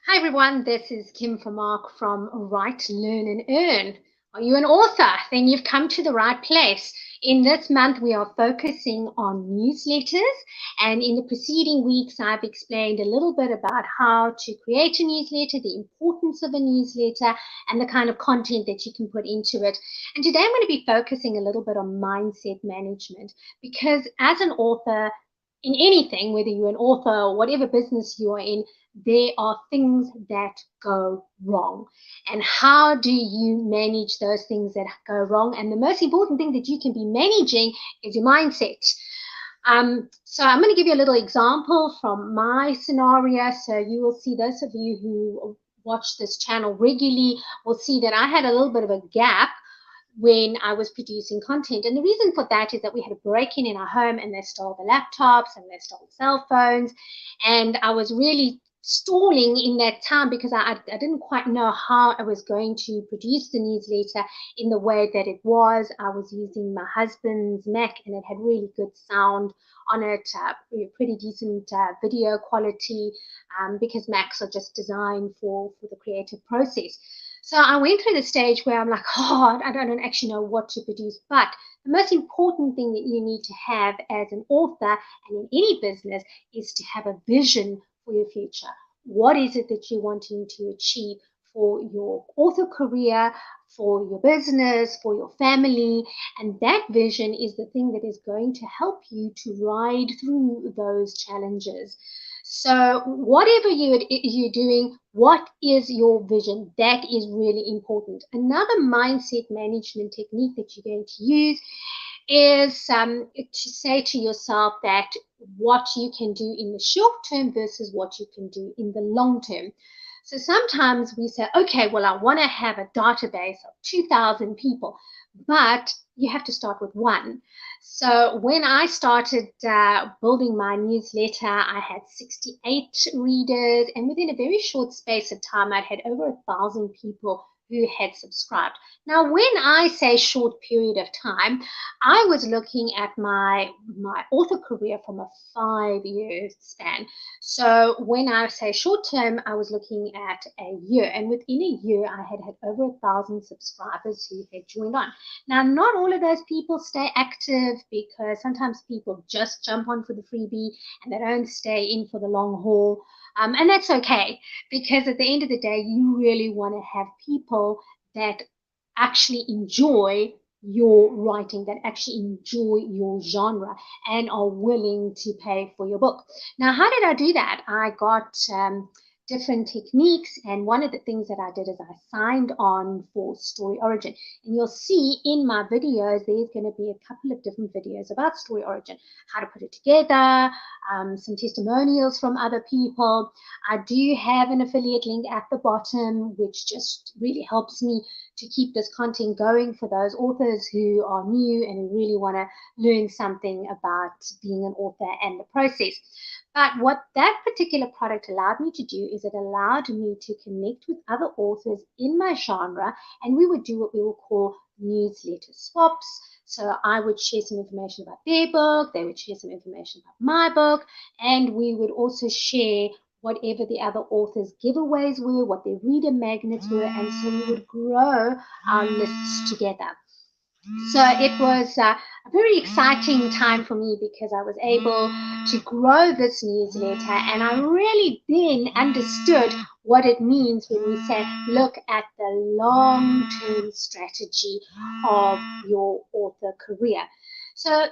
Hi everyone, this is Kim from Mark from Write, Learn and Earn. Are you an author? Then you've come to the right place. In this month, we are focusing on newsletters, and in the preceding weeks, I've explained a little bit about how to create a newsletter, the importance of a newsletter, and the kind of content that you can put into it. And today, I'm going to be focusing a little bit on mindset management because as an author, in anything, whether you're an author or whatever business you are in, there are things that go wrong. And how do you manage those things that go wrong? And the most important thing that you can be managing is your mindset. So I'm going to give you a little example from my scenario. So you will see, those of you who watch this channel regularly will see that I had a little bit of a gap when I was producing content. And the reason for that is that we had a break-in in our home and they stole the laptops and they stole cell phones. And I was really stalling in that time because I didn't quite know how I was going to produce the newsletter in the way that it was. I was using my husband's Mac and it had really good sound on it, pretty decent video quality, because Macs are just designed for the creative process. So I went through the stage where I'm like, oh, I don't actually know what to produce. But the most important thing that you need to have as an author and in any business is to have a vision for your future. What is it that you're wanting to achieve for your author career, for your business, for your family? And that vision is the thing that is going to help you to ride through those challenges. So whatever you're doing, what is your vision? That is really important. Another mindset management technique that you're going to use is to say to yourself that what you can do in the short term versus what you can do in the long term. So sometimes we say, okay, well, I want to have a database of 2,000 people, but you have to start with one. So when I started building my newsletter, I had 68 readers, and within a very short space of time, I'd had over 1,000 people who had subscribed. Now, when I say short period of time, I was looking at my author career from a 5-year span. So when I say short term, I was looking at a year, and within a year, I had had over 1,000 subscribers who had joined on. Now, not all of those people stay active because sometimes people just jump on for the freebie and they don't stay in for the long haul. And that's okay because at the end of the day, you really want to have people that actually enjoy your writing, that actually enjoy your genre and are willing to pay for your book. Now, how did I do that? I got different techniques, and one of the things that I did is I signed on for Story Origin. And you'll see in my videos, there's going to be a couple of different videos about Story Origin, how to put it together, some testimonials from other people. I do have an affiliate link at the bottom, which just really helps me to keep this content going for those authors who are new and who really want to learn something about being an author and the process. But what that particular product allowed me to do is it allowed me to connect with other authors in my genre, and we would do what we will call newsletter swaps. So I would share some information about their book, they would share some information about my book, and we would also share whatever the other authors' giveaways were, what their reader magnets were, and so we would grow our lists together. So it was a very exciting time for me because I was able to grow this newsletter, and I really then understood what it means when we say look at the long-term strategy of your author career. So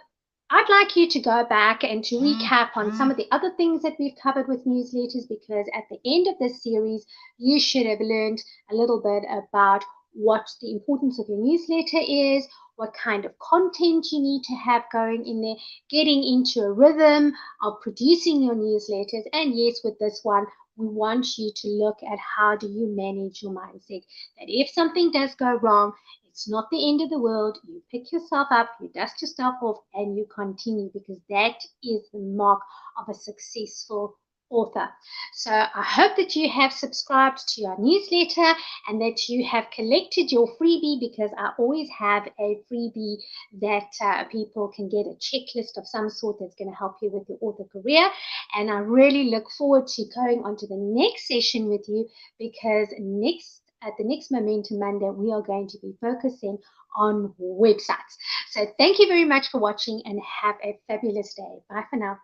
I'd like you to go back and to recap on some of the other things that we've covered with newsletters, because at the end of this series, you should have learned a little bit about what the importance of your newsletter is, what kind of content you need to have going in there, getting into a rhythm of producing your newsletters. And yes, with this one, we want you to look at how do you manage your mindset. That if something does go wrong, it's not the end of the world. You pick yourself up, you dust yourself off, and you continue, because that is the mark of a successful author. So I hope that you have subscribed to our newsletter and that you have collected your freebie, because I always have a freebie that people can get, a checklist of some sort that's going to help you with your author career. And I really look forward to going on to the next session with you, because at the next Momentum Monday, we are going to be focusing on websites. So thank you very much for watching and have a fabulous day. Bye for now.